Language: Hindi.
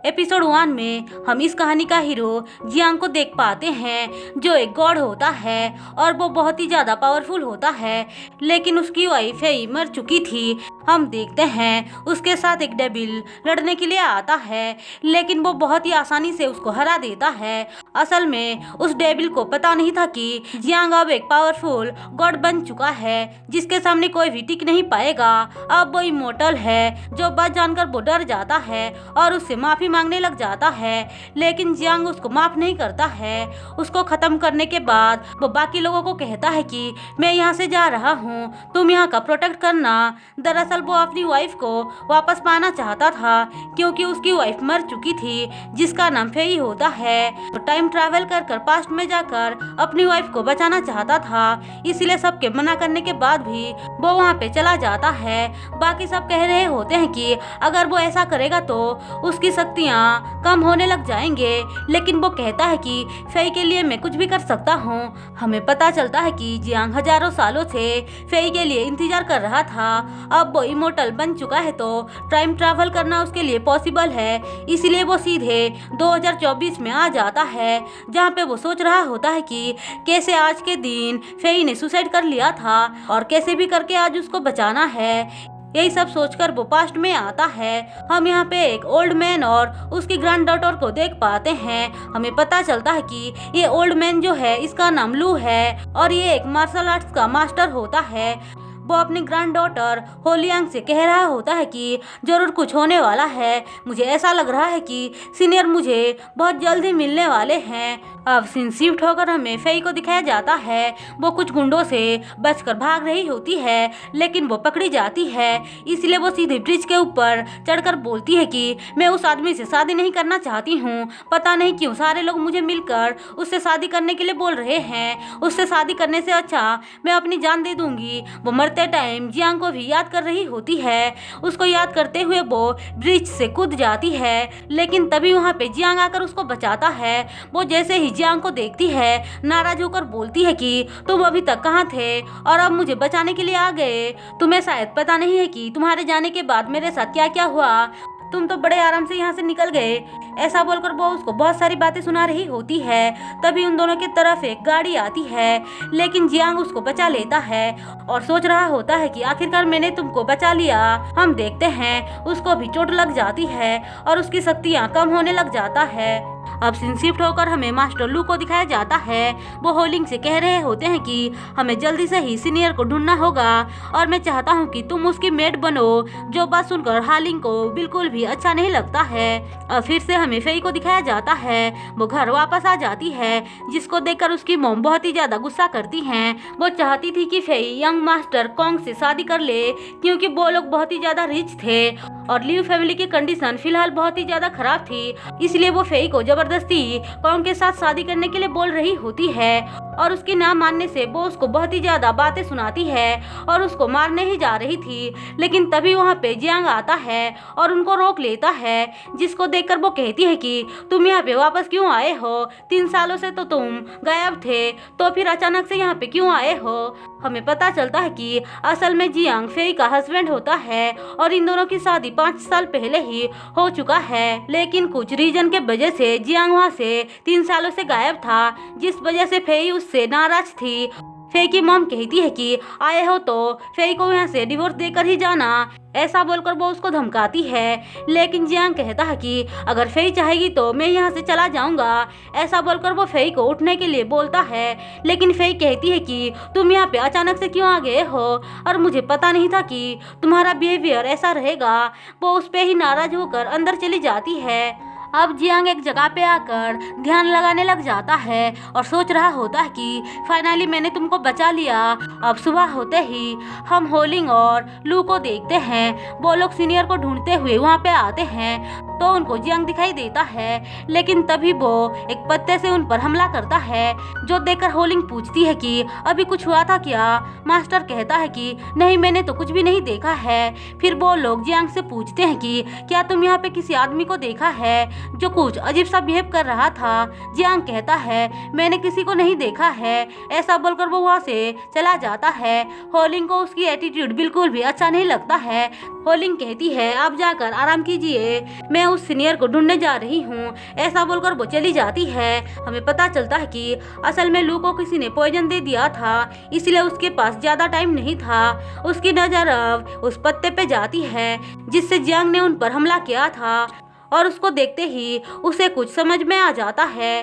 एपिसोड 1 में हम इस कहानी का हीरो जियांग को देख पाते हैं जो एक गॉड होता है और वो बहुत ही ज़्यादा पावरफुल होता है, लेकिन उसकी वाइफ ही मर चुकी थी। हम देखते हैं उसके साथ एक डेविल लड़ने के लिए आता है, लेकिन वो बहुत ही आसानी से उसको हरा देता है। असल में उस डेविल को पता नहीं था कि जियांग अब एक पावरफुल गॉड बन चुका है जिसके सामने कोई भी टिक नहीं पाएगा। अब वो इमोर्टल है। जो बात जानकर वो डर जाता है और उससे माफी मांगने लग जाता है, लेकिन जियांग उसको माफ नहीं करता है। उसको खत्म करने के बाद वो बाकी लोगों को कहता है कि मैं यहाँ से जा रहा हूँ, तुम यहाँ का प्रोटेक्ट करना। दरअसल वो अपनी वाइफ को वापस पाना चाहता था क्योंकि उसकी वाइफ मर चुकी थी जिसका नाम फेई होता है। तो टाइम ट्रैवल कर पास्ट में जाकर अपनी वाइफ को बचाना चाहता था, इसलिए सबके मना करने के बाद भी वो वहाँ पे चला जाता है। बाकी सब कह रहे होते हैं कि अगर वो ऐसा करेगा तो उसकी शक्तियाँ कम होने लग जाएंगे, लेकिन वो कहता है कि फेई के लिए मैं कुछ भी कर सकता हूँ। हमें पता चलता है कि जियांग हजारों सालों से फेई के लिए इंतजार कर रहा था। अब वो इमोर्टल बन चुका है तो टाइम ट्रैवल करना उसके लिए पॉसिबल है, इसलिए वो सीधे 2024 में आ जाता है, जहाँ पे वो सोच रहा होता है कि कैसे आज के दिन फेई ने सुसाइड कर लिया था और कैसे भी करके आज उसको बचाना है। यही सब सोचकर वो पास्ट में आता है। हम यहाँ पे एक ओल्ड मैन और उसकी ग्रैंड डॉटर को देख पाते हैं। हमें पता चलता है कि ये ओल्ड मैन जो है इसका नाम लू है और ये एक मार्शल आर्ट्स का मास्टर होता है। वो अपनी ग्रैंड डॉटर होलियांग से कह रहा होता है कि जरूर कुछ होने वाला है, मुझे ऐसा लग रहा है कि सीनियर मुझे बहुत जल्दी मिलने वाले हैं। अब सीन शिफ्ट होकर हमें फेई को दिखाया जाता है। वो कुछ गुंडों से बचकर भाग रही होती है, लेकिन वो पकड़ी जाती है, इसलिए वो सीधे ब्रिज के ऊपर चढ़कर बोलती है कि मैं उस आदमी से शादी नहीं करना चाहती हूँ। पता नहीं क्यों सारे लोग मुझे मिलकर उससे शादी करने के लिए बोल रहे हैं। उससे शादी करने से अच्छा मैं अपनी जान दे दूंगी। वो मरते टाइम जियांग को भी याद कर रही होती है। उसको याद करते हुए वो ब्रिज से कूद जाती है, लेकिन तभी वहाँ पे जियांग आकर उसको बचाता है। वो जैसे ही जियांग को देखती है नाराज होकर बोलती है कि तुम अभी तक कहाँ थे और अब मुझे बचाने के लिए आ गए। तुम्हें शायद पता नहीं है कि तुम्हारे जाने के बाद मेरे साथ क्या क्या हुआ। तुम तो बड़े आराम से यहाँ से निकल गए। ऐसा बोलकर वो उसको बहुत सारी बातें सुना रही होती है। तभी उन दोनों की तरफ एक गाड़ी आती है, लेकिन जियांग उसको बचा लेता है और सोच रहा होता है कि आखिरकार मैंने तुमको बचा लिया। हम देखते हैं उसको भी चोट लग जाती है और उसकी शक्तियाँ कम होने लग जाता है। अब सीन शिफ्ट होकर हमें मास्टर लू को दिखाया जाता है। वो होलिंग से कह रहे होते हैं कि हमें जल्दी से ही सीनियर को ढूंढना होगा और मैं चाहता हूँ कि तुम उसकी मेड बनो। जो बात सुनकर हालिंग को बिल्कुल भी अच्छा नहीं लगता है। और फिर से हमें फेई को दिखाया जाता है। वो घर वापस आ जाती है, जिसको देखकर उसकी मॉम बहुत ही ज्यादा गुस्सा करती हैं। वो चाहती थी कि फेई यंग मास्टर कॉन्ग से शादी कर ले क्योंकि वो लोग बहुत ही ज्यादा रिच थे और लियू फैमिली की कंडीशन फिलहाल बहुत ही ज्यादा खराब थी, इसलिए वो फेई को जबरदस्ती कॉन्ग के साथ शादी करने के लिए बोल रही होती है। और उसकी ना मानने से वो उसको बहुत ही ज्यादा बातें सुनाती है और उसको मारने ही जा रही थी, लेकिन तभी वहाँ पे जियांग आता है और उनको रोक लेता है, जिसको देखकर वो कहती है कि तुम यहाँ पे वापस क्यों आए हो? 3 सालों से तो तुम गायब थे, तो फिर अचानक से यहाँ पे क्यों आए हो? हमें पता चलता है कि असल में जियांग फेई का हस्बैंड होता है और इन दोनों की शादी 5 साल पहले ही हो चुका है, लेकिन कुछ रीजन के वजह से जियांग वहाँ से 3 सालों से गायब था, जिस वजह से फेई उससे नाराज थी। फेई की मॉम कहती है कि आए हो तो फेई को यहाँ से डिवोर्स देकर ही जाना। ऐसा बोलकर वो उसको धमकाती है, लेकिन जियांग कहता है कि अगर फेई चाहेगी तो मैं यहाँ से चला जाऊंगा। ऐसा बोलकर वो फेई को उठने के लिए बोलता है, लेकिन फेई कहती है कि तुम यहाँ पे अचानक से क्यों आ गए हो और मुझे पता नहीं था कि तुम्हारा बिहेवियर ऐसा रहेगा। वो उस पे ही नाराज होकर अंदर चली जाती है। अब जियांग एक जगह पे आकर ध्यान लगाने लग जाता है और सोच रहा होता है कि फाइनली मैंने तुमको बचा लिया। अब सुबह होते ही हम होलिंग और लू को देखते हैं। वो लोग सीनियर को ढूंढते हुए वहाँ पे आते हैं तो उनको जियांग दिखाई देता है, लेकिन तभी वो एक पत्ते से उन पर हमला करता है, जो देखकर होलिंग पूछती है कि अभी कुछ हुआ था क्या? मास्टर कहता है कि नहीं, मैंने तो कुछ भी नहीं देखा है। फिर वो लोग जियांग से पूछते हैं कि क्या तुम यहाँ पे किसी आदमी को देखा है जो कुछ अजीब सा बिहेव कर रहा था? जियांग कहता है मैंने किसी को नहीं देखा है। ऐसा बोलकर वो वहाँ से चला जाता है। होलिंग को उसकी एटीट्यूड बिल्कुल भी अच्छा नहीं लगता है। होलिंग कहती है आप जाकर आराम कीजिए, मैं उस सीनियर को ढूंढने जा रही हूँ। ऐसा बोलकर वो चली जाती है। हमें पता चलता है कि असल में लू को किसी ने पॉइजन दे दिया था, इसलिए उसके पास ज़्यादा टाइम नहीं था। उसकी नज़र अब उस पत्ते पे जाती है जिससे जियांग ने उन पर हमला किया था और उसको देखते ही उसे कुछ समझ में आ जाता है